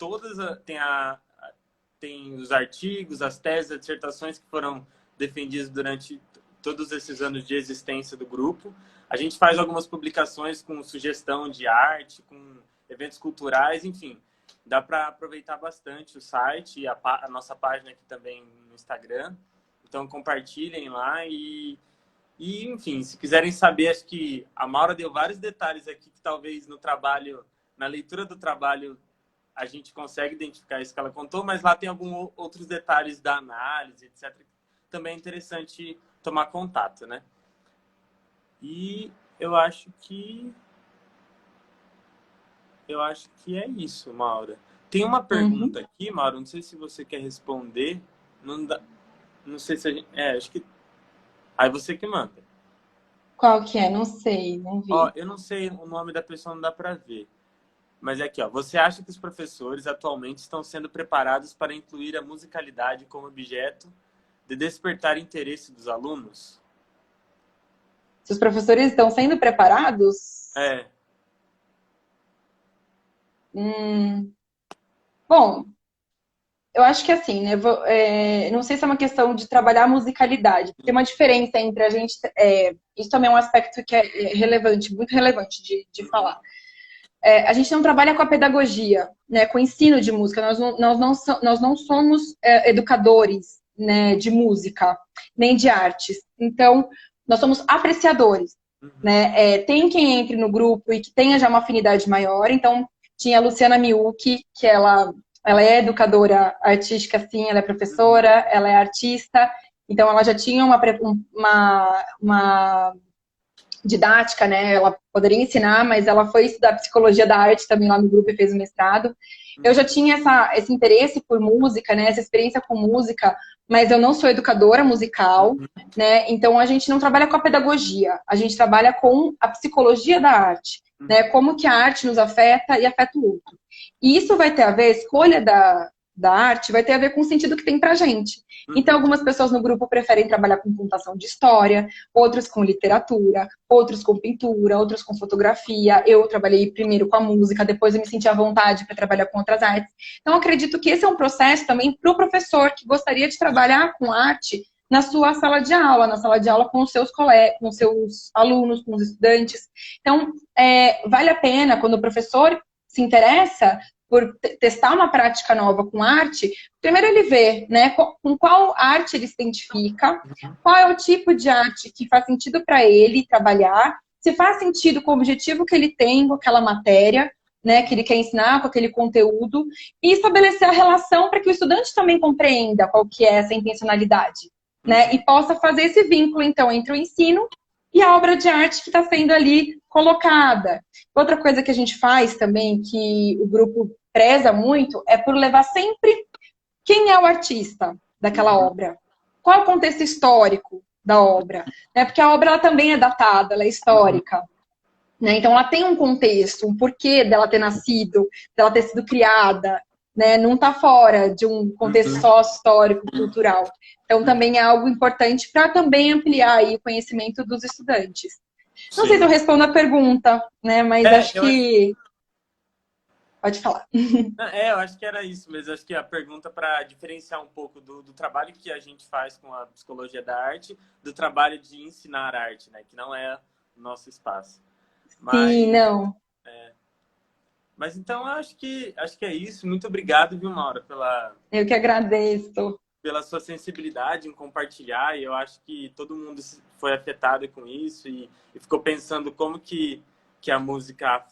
tem os artigos, as teses, as dissertações que foram defendidas durante todos esses anos de existência do grupo. A gente faz algumas publicações com sugestão de arte, com eventos culturais, enfim. Dá para aproveitar bastante o site e a nossa página aqui também no Instagram. Então, compartilhem lá enfim, se quiserem saber, acho que a Maura deu vários detalhes aqui que talvez no trabalho, na leitura do trabalho, a gente consegue identificar isso que ela contou, mas lá tem alguns outros detalhes da análise, etc. Também é interessante tomar contato, né? E eu acho que é isso, Maura. Tem uma pergunta aqui, Maura, não sei se você quer responder. Não sei se a gente... acho que... Aí você que manda. Qual que é? Não sei, não vi. Ó, eu não sei o nome da pessoa, não dá para ver. Mas é aqui, ó. Você acha que os professores atualmente estão sendo preparados para incluir a musicalidade como objeto de despertar interesse dos alunos? Se os professores estão sendo preparados? É. Bom, eu acho que assim, né? Não sei se é uma questão de trabalhar a musicalidade. Tem uma diferença entre a gente. Isso também é um aspecto que é relevante, muito relevante de falar. A gente não trabalha com a pedagogia, né, com o ensino de música. Nós não somos educadores, né, de música, nem de artes. Então, nós somos apreciadores. Né? Tem quem entre no grupo e que tenha já uma afinidade maior. Então, tinha a Luciana Miucchi, que ela é educadora artística, sim, ela é professora, ela é artista. Então, ela já tinha uma didática, né? Ela poderia ensinar, mas ela foi estudar psicologia da arte também lá no grupo e fez o mestrado. Eu já tinha esse interesse por música, né? Essa experiência com música, mas eu não sou educadora musical, né? Então a gente não trabalha com a pedagogia, a gente trabalha com a psicologia da arte, né? Como que a arte nos afeta e afeta o outro. E isso vai ter a ver, a escolha da arte vai ter a ver com o sentido que tem pra gente. Então, algumas pessoas no grupo preferem trabalhar com contação de história, outros com literatura, outros com pintura, outros com fotografia. Eu trabalhei primeiro com a música, depois eu me senti à vontade para trabalhar com outras artes. Então, acredito que esse é um processo também para o professor que gostaria de trabalhar com arte na sua sala de aula, na sala de aula com os seus colegas, com os seus alunos, com os estudantes. Então, vale a pena, quando o professor se interessa por testar uma prática nova com arte, primeiro ele vê, né, com qual arte ele se identifica, qual é o tipo de arte que faz sentido para ele trabalhar, se faz sentido com o objetivo que ele tem com aquela matéria, né, que ele quer ensinar, com aquele conteúdo, e estabelecer a relação para que o estudante também compreenda qual que é essa intencionalidade, né, e possa fazer esse vínculo, então, entre o ensino e a obra de arte que está sendo ali colocada. Outra coisa que a gente faz também, que o grupo preza muito, é por levar sempre quem é o artista daquela obra. Qual é o contexto histórico da obra? Né? Porque a obra ela também é datada, ela é histórica. Né? Então ela tem um contexto, um porquê dela ter nascido, dela ter sido criada. Né? Não está fora de um contexto só histórico, cultural. Então também é algo importante para também ampliar aí o conhecimento dos estudantes. Não sei se eu respondo a pergunta, né? Mas acho que... Pode falar. Eu acho que era isso mesmo. Acho que a pergunta para diferenciar um pouco do trabalho que a gente faz com a psicologia da arte, do trabalho de ensinar arte, né? Que não é o nosso espaço. Sim, não. Mas então acho que é isso. Muito obrigado, viu, Maura, pela... Eu que agradeço. pela sua sensibilidade em compartilhar. E eu acho que todo mundo foi afetado com isso e ficou pensando como que a música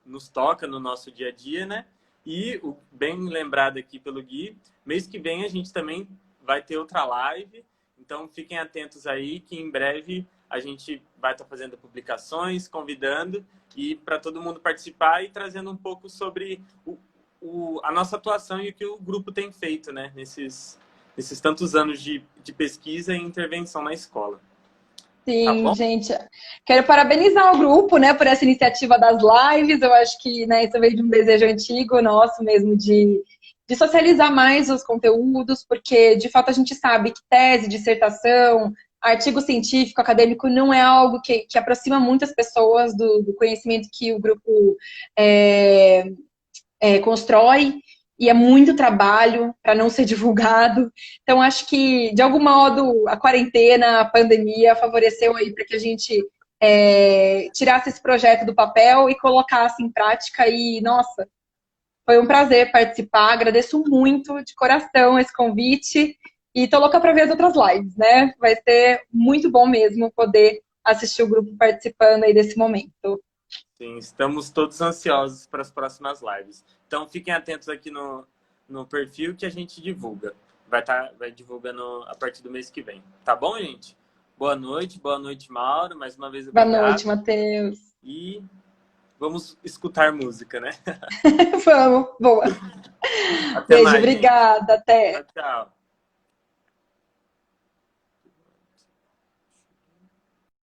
nos toca no nosso dia a dia, né? E, bem lembrado aqui pelo Gui, mês que vem a gente também vai ter outra live. Então, fiquem atentos aí que em breve a gente vai estar fazendo publicações, convidando e para todo mundo participar e trazendo um pouco sobre a nossa atuação e o que o grupo tem feito, né? Nesses tantos anos de pesquisa e intervenção na escola. Tá Sim, bom? gente. Quero parabenizar o grupo, né, por essa iniciativa das lives. Eu acho que, né, isso veio de um desejo antigo nosso mesmo de socializar mais os conteúdos, porque, de fato, a gente sabe que tese, dissertação, artigo científico, acadêmico, não é algo que aproxima muitas pessoas do conhecimento que o grupo constrói, e é muito trabalho para não ser divulgado. Então, acho que, de algum modo, a quarentena, a pandemia favoreceu aí para que a gente tirasse esse projeto do papel e colocasse em prática. E, nossa, foi um prazer participar. Agradeço muito, de coração, esse convite. E tô louca para ver as outras lives, né? Vai ser muito bom mesmo poder assistir o grupo participando aí desse momento. Sim, estamos todos ansiosos para as próximas lives. Então, fiquem atentos aqui no perfil que a gente divulga. Vai divulgando a partir do mês que vem. Tá bom, gente? Boa noite, Mauro. Mais uma vez, Boa obrigado. noite, Matheus. E vamos escutar música, né? Vamos, boa. Até Beijo, mais, gente. obrigada, até. Tchau, tchau.